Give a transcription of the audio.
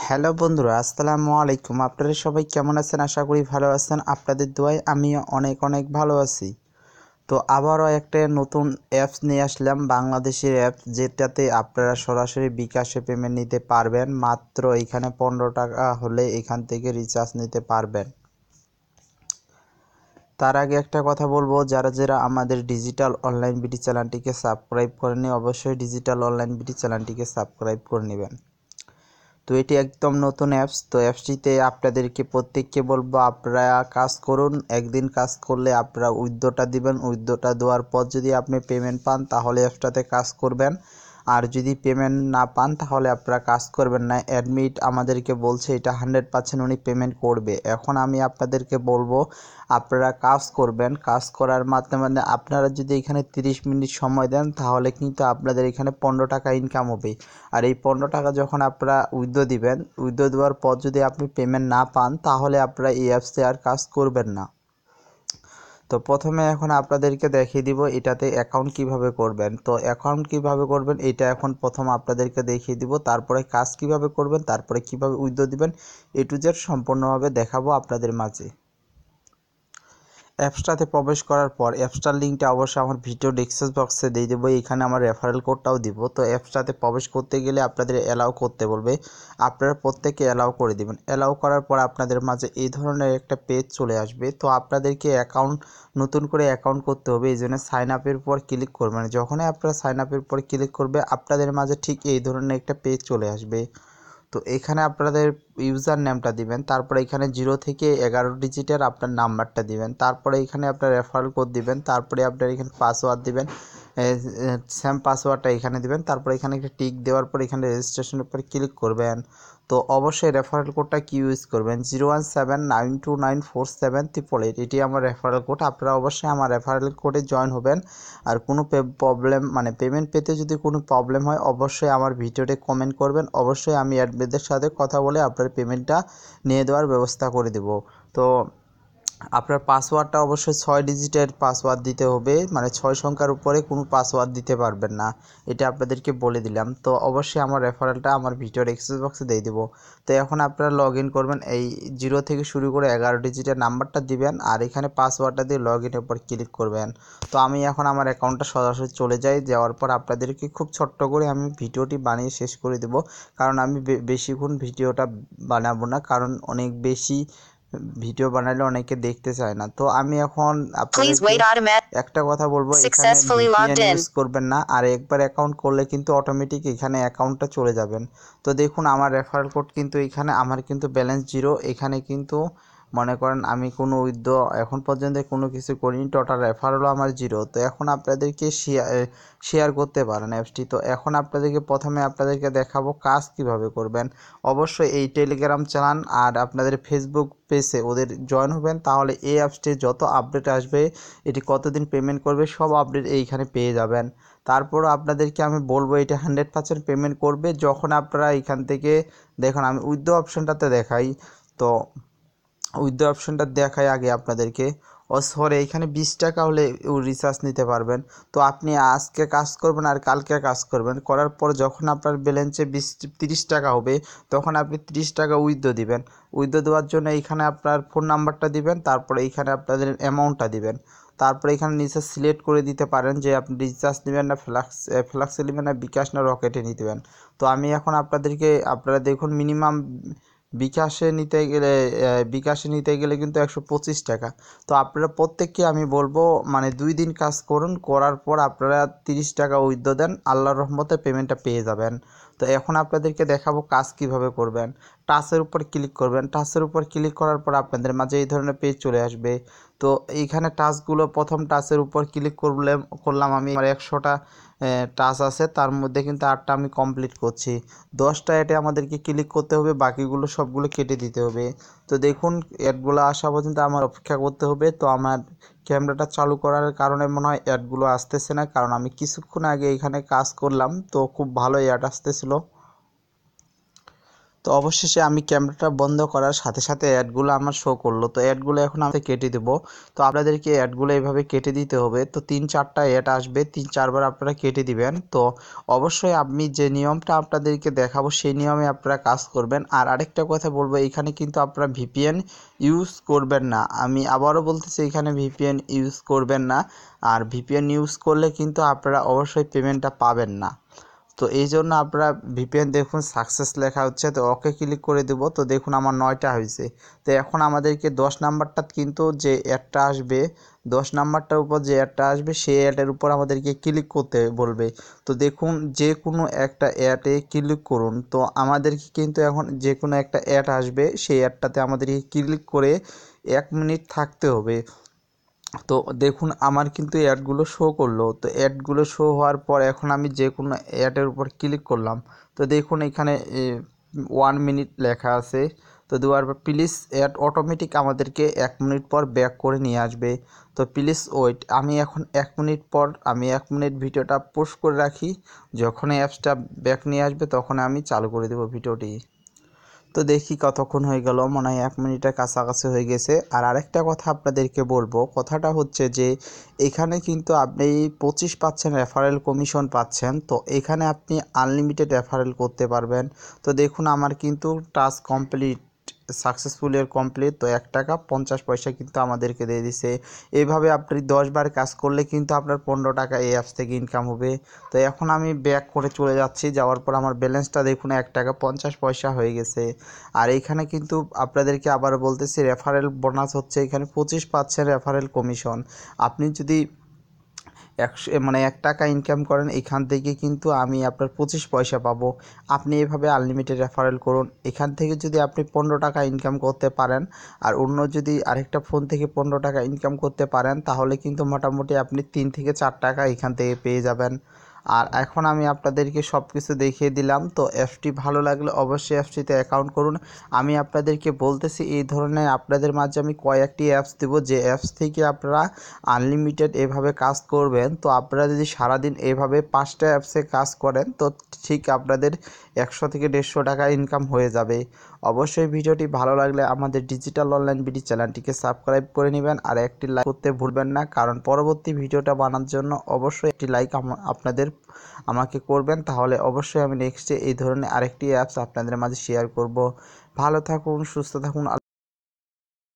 Hello বন্ধুরা, আসসালামু আলাইকুম। আপনারা সবাই কেমন আছেন? আশা করি ভালো আছেন। আপনাদের দোয়ায় আমিও অনেক অনেক ভালো আছি। তো আবারও একটা নতুন অ্যাপস নিয়ে আসলাম, বাংলাদেশের অ্যাপস, যেটাতে আপনারা সরাসরি বিকাশে পেমেন্ট নিতে পারবেন। মাত্র এখানে 15 টাকা হলে এখান থেকে রিচার্জ নিতে পারবেন। তার আগে একটা কথা বলবো, যারা যারা আমাদের ডিজিটাল অনলাইন বিডি চ্যানেলটিকে সাবস্ক্রাইব করেনি, অবশ্যই ডিজিটাল অনলাইন বিডি চ্যানেলটিকে সাবস্ক্রাইব করে নেবেন। তো এটি একদম নতুন অ্যাপস। তো অ্যাপসটিতে আপনাদেরকে প্রত্যেককে বলবো, আপনারা কাজ করুন। একদিন কাজ করলে আপনারা উইথড্রটা দিবেন। উইথড্রটা দেওয়ার পর যদি আপনি পেমেন্ট পান তাহলে অ্যাপসটাতে কাজ করবেন, আর যদি পেমেন্ট না পান তাহলে আপনারা কাজ করবেন না। অ্যাডমিট আমাদেরকে বলছে এটা 100% উনি পেমেন্ট করবে। এখন আমি আপনাদেরকে বলবো আপনারা কাজ করবেন। কাজ করার মাধ্যমে আপনারা যদি এখানে 30 মিনিট সময় দেন তাহলে কিন্তু আপনাদের এখানে 15 টাকা ইনকাম হবে। আর এই 15 টাকা যখন আপনারা উইথড্র দিবেন, উইথড্র দেওয়ার পর যদি আপনি পেমেন্ট না পান তাহলে আপনারা এই অ্যাপসে আর কাজ করবেন না। তো প্রথমে এখন আপনাদেরকে দেখিয়ে দিব এটাতে অ্যাকাউন্ট কিভাবে করবেন। তো অ্যাকাউন্ট কিভাবে করবেন এটা এখন প্রথম আপনাদেরকে দেখিয়ে দিব, তারপরে কাজ কিভাবে করবেন, তারপরে কিভাবে উইথড্র দিবেন, এ টু জেড সম্পূর্ণভাবে দেখাবো আপনাদের মাঝে। অ্যাপসটাতে প্রবেশ করার পর অ্যাপসটার লিঙ্কটা অবশ্যই আমার ভিডিও ডেসক্রিপশন বক্সে দিয়ে দেবো। এখানে আমার রেফারেল কোডটাও দিব। তো অ্যাপসটাতে প্রবেশ করতে গেলে আপনাদের অ্যালাউ করতে বলবে, আপনারা প্রত্যেকে অ্যালাউ করে দিবেন। অ্যালাউ করার পর আপনাদের মাঝে এই ধরনের একটা পেজ চলে আসবে। তো আপনাদেরকে নতুন করে অ্যাকাউন্ট করতে হবে, এই জন্য সাইন আপের উপর ক্লিক করবেন। যখনই আপনারা সাইন আপের উপর ক্লিক করবে আপনাদের মাঝে ঠিক এই ধরনের একটা পেজ চলে আসবে। তো এখানে আপনাদের ইউজার নেমটা দিবেন, তারপরে এখানে 0 থেকে 11 ডিজিটের আপনার নাম্বারটা দিবেন, তারপরে এখানে আপনার রেফারেল কোড দিবেন, তারপরে আপনার এখানে পাসওয়ার্ড দিবেন, সেম পাসওয়ার্ডটা এখানে দিবেন, তারপরে এখানে একটা টিক দেওয়ার পর এখানে রেজিস্ট্রেশনের উপর ক্লিক করবেন। তো অবশ্যই রেফারেল কোডটা কি ইউজ করবেন, 0179294788, এটি আমার রেফারেল কোড। আপনারা অবশ্যই আমার রেফারেল কোডে জয়েন হবেন। আর কোনো প্রবলেম পেমেন্ট পেতে যদি কোনো প্রবলেম হয় অবশ্যই আমার ভিডিওতে কমেন্ট করবেন। অবশ্যই আমি অ্যাডমিনদের সাথে কথা বলে আপনার পেমেন্টটা নিয়ে দেওয়ার ব্যবস্থা করে দেব। তো আপনার পাসওয়ার্ডটা অবশ্যই 6 ডিজিটের পাসওয়ার্ড দিতে হবে, মানে 6 সংখ্যার উপরে কোনো পাসওয়ার্ড দিতে পারবেন না, এটা আপনাদেরকে বলে দিলাম। তো অবশ্যই আমার রেফারেলটা আমার ভিডিওর এক্সেস বক্সে দিয়ে দেবো। তো এখন আপনারা লগ ইন করবেন, এই 0 থেকে শুরু করে 11 ডিজিটের নাম্বারটা দিবেন, আর এখানে পাসওয়ার্ডটা দিয়ে লগ ইনের উপর ক্লিক করবেন। তো আমি এখন আমার অ্যাকাউন্টটা সরাসরি চলে যাই। যাওয়ার পর আপনাদেরকে খুব ছোট্ট করে আমি ভিডিওটি বানিয়ে শেষ করে দেবো, কারণ আমি বেশিক্ষণ ভিডিওটা বানাবো না, কারণ অনেক বেশি ভিডিও বানালে অনেকে দেখতে চায় না। তো আমি এখন আপনাদেরকে একটা কথা বলবো, এখানে ভিপিএন ইউজ করবেন না, আর একবার অ্যাকাউন্ট করলে কিন্তু অটোমেটিক এখানে অ্যাকাউন্টটা চলে যাবেন। তো দেখুন আমার রেফারেল কোড কিন্তু এখানে, আমার কিন্তু ব্যালেন্স 0, এখানে কিন্তু মনে করেন আমি কোনো উইথড্র এখন পর্যন্ত কোনো কিছু করিনি, টোটাল রেফারেলও আমার 0। তো এখন আপনাদেরকে শেয়ার করতে পারেন অ্যাপসটি। তো এখন প্রথমে আপনাদেরকে দেখাবো কাজ কিভাবে করবেন। অবশ্যই এই টেলিগ্রাম চালান আর আপনাদের ফেসবুক পেজে ওদের জয়েন হবেন, তাহলে এই অ্যাপসটির যত আপডেট আসবে, এটি কতদিন পেমেন্ট করবে সব আপডেট এইখানে পেয়ে যাবেন। তারপরও আপনাদেরকে আমি বলবো এটা 100% পেমেন্ট করবে যখন আপনারা এখান থেকে দেখুন। আমি উইথড্র অপশানটাতে দেখাই। তো উইথড্র অপশানটা দেখাই আগে আপনাদেরকে। সরি, এখানে 20 টাকা হলে রিচার্জ নিতে পারবেন। তো আপনি আজকে কাজ করবেন আর কালকে কাজ করবেন, করার পর যখন আপনার ব্যালেন্সে 30 টাকা হবে তখন আপনি 30 টাকা উইথড্র দিবেন। উইথড্র দেওয়ার জন্য এখানে আপনার ফোন নাম্বারটা দিবেন, তারপরে এইখানে আপনাদের অ্যামাউন্টটা দিবেন, তারপরে এখানে নিচে সিলেক্ট করে দিতে পারেন যে আপনি রিচার্জ নেবেন না ফ্লাক্সে নেবেন না বিকাশ না রকেটে নিতেবেন। তো আমি এখন আপনারা দেখুন মিনিমাম বিকাশে নিতে গেলে কিন্তু 125 টাকা। তো আপনারা প্রত্যেককে আমি বলবো মানে 2 দিন কাজ করুন, করার পর আপনারা 30 টাকা উইথড্র দেন, আল্লাহর রহমতে পেমেন্টটা পেয়ে যাবেন। তো এখন আপনাদেরকে দেখাবো কাজ কিভাবে করবেন। টাচের উপর ক্লিক করবেন, টাচের উপর ক্লিক করার পর আপনাদের মাঝে এই ধরনের পেজ চলে আসবে। তো এইখানে টাচগুলো প্রথম টাচের উপর ক্লিক করলাম আমি, আমার 100টা টাচ আছে, তার মধ্যে কিন্তু 8টা আমি কমপ্লিট করছি। 10টা অ্যাডে আমাদেরকে ক্লিক করতে হবে, বাকিগুলো সবগুলো কেটে দিতে হবে। তো দেখুন অ্যাডগুলো আসা পর্যন্ত আমার অপেক্ষা করতে হবে। তো আমার ক্যামেরাটা চালু করার কারণে মনে হয় অ্যাডগুলো আসতেছে না, কারণ আমি কিছুক্ষণ আগে এখানে কাজ করলাম তো খুব ভালো অ্যাড আসতেছিল। তো অবশেষে আমি ক্যামেরাটা বন্ধ করার সাথে সাথে অ্যাডগুলো আমার শো করলো। তো অ্যাডগুলো এখন আমি কেটে দেবো। তো আপনাদেরকে অ্যাডগুলো এইভাবে কেটে দিতে হবে। তো 3-4টা অ্যাড আসবে, 3-4বার আপনারা কেটে দিবেন। তো অবশ্যই আমি যে নিয়মটা আপনাদেরকে দেখাবো সেই নিয়মে আপনারা কাজ করবেন। আর আরেকটা কথা বলবো, এখানে কিন্তু আপনারা ভিপিএন ইউজ করবেন না। আমি আবারও বলতেছি, এখানে ভিপিএন ইউজ করবেন না। আর ভিপিএন ইউজ করলে কিন্তু আপনারা অবশ্যই পেমেন্টটা পাবেন না। তো এই জন্য আপনারা ভিপিএন দেখুন সাকসেস লেখা হচ্ছে, তো ওকে ক্লিক করে দেব। তো দেখুন আমার 9টা হয়েছে। তো এখন আমাদেরকে 10 নাম্বারটা কিন্তু যে অ্যাডটা আসবে, 10 নাম্বারটার উপর যে অ্যাডটা আসবে সেই অ্যাডের উপর আমাদেরকে ক্লিক করতে বলবে। তো দেখুন যে কোনো একটা অ্যাডে ক্লিক করুন। তো আমাদেরকে কিন্তু এখন যে কোনো একটা অ্যাড আসবে, সেই অ্যাডটাতে আমাদেরকে ক্লিক করে 1 মিনিট থাকতে হবে। তো দেখুন আমার কিন্তু অ্যাডগুলো শো করলো। তো অ্যাডগুলো শো হওয়ার পর এখন আমি যে কোনো অ্যাডের উপর ক্লিক করলাম। তো দেখুন এখানে 1 মিনিট লেখা আছে। তো দেওয়ার পর প্লিজ অ্যাড অটোমেটিক আমাদেরকে 1 মিনিট পর ব্যাক করে নিয়ে আসবে। তো প্লিজ ওয়েট, আমি এখন 1 মিনিট পর আমি 1 মিনিট ভিডিওটা পোস্ট করে রাখি। যখন অ্যাপসটা ব্যাক নিয়ে আসবে তখন আমি চালু করে দেবো ভিডিওটি। তো দেখি কতক্ষণ হয়ে গেল, মনে হয় 1 মিনিটের কাছাকাছি হয়ে গেছে। আর আরেকটা কথা আপনাদেরকে বলবো, কথাটা হচ্ছে যে এখানে কিন্তু আপনি 25 পাচ্ছেন, রেফারেল কমিশন পাচ্ছেন। তো এখানে আপনি আনলিমিটেড রেফারেল করতে পারবেন। তো দেখুন আমার কিন্তু টাস্ক কমপ্লিট, সাকসেসফুলি কমপ্লিট। তো 1 টাকা 50 পয়সা কিন্তু আমাদেরকে দিয়ে দিছে। এইভাবে আপনি 10 বার কাজ করলে কিন্তু আপনার 15 টাকা এই অ্যাপস থেকে ইনকাম হবে। তো এখন আমি ব্যাক করে চলে যাচ্ছি, যাওয়ার পর আমার ব্যালেন্সটা দেখুন 1 টাকা 50 পয়সা হয়ে গেছে। আর এইখানে কিন্তু আপনাদেরকে আবার বলতেছি, রেফারেল বোনাস হচ্ছে এখানে 25 পাচ্ছেন রেফারেল কমিশন। আপনি যদি 1 টাকা ইনকাম করেন, এখান থেকে কিন্তু আমি আপনার 25 পয়সা পাবো। আপনি এভাবে আনলিমিটেড রেফারেল করুন। এখান থেকে যদি আপনি 15 টাকা ইনকাম করতে পারেন, আর অন্য যদি আরেকটা ফোন থেকে 15 টাকা ইনকাম করতে পারেন, তাহলে কিন্তু মোটামুটি আপনি 3 থেকে 4 টাকা এখান থেকে পেয়ে যাবেন। আর এখন আমি আপনাদেরকে সব কিছু দেখিয়ে দিলাম। তো অ্যাপসটি ভালো লাগলে অবশ্যই অ্যাপসটিতে অ্যাকাউন্ট করুন। আমি আপনাদেরকে বলতেছি, এই ধরনের আপনাদের মাঝে আমি কয়েকটি অ্যাপস দেবো, যে অ্যাপস থেকে আপনারা আনলিমিটেড এভাবে কাজ করবেন। তো আপনারা যদি সারাদিন এভাবে 5টা অ্যাপসে কাজ করেন, তো ঠিক আপনাদের 100 থেকে 150 টাকা ইনকাম হয়ে যাবে। অবশ্যই ভিডিওটি ভালো লাগলে আমাদের ডিজিটাল অনলাইন বিডি চ্যানেলটিকে সাবস্ক্রাইব করে নেবেন, আর একটি লাইক করতে ভুলবেন না, কারণ পরবর্তী ভিডিওটা বানানোর জন্য অবশ্যই একটি লাইক আপনাদের আমাকে করবেন। তাহলে অবশ্যই আমি নেক্সটে এই ধরনের আরেকটি অ্যাপস আপনাদের মাঝে শেয়ার করব। ভালো থাকুন, সুস্থ থাকুন।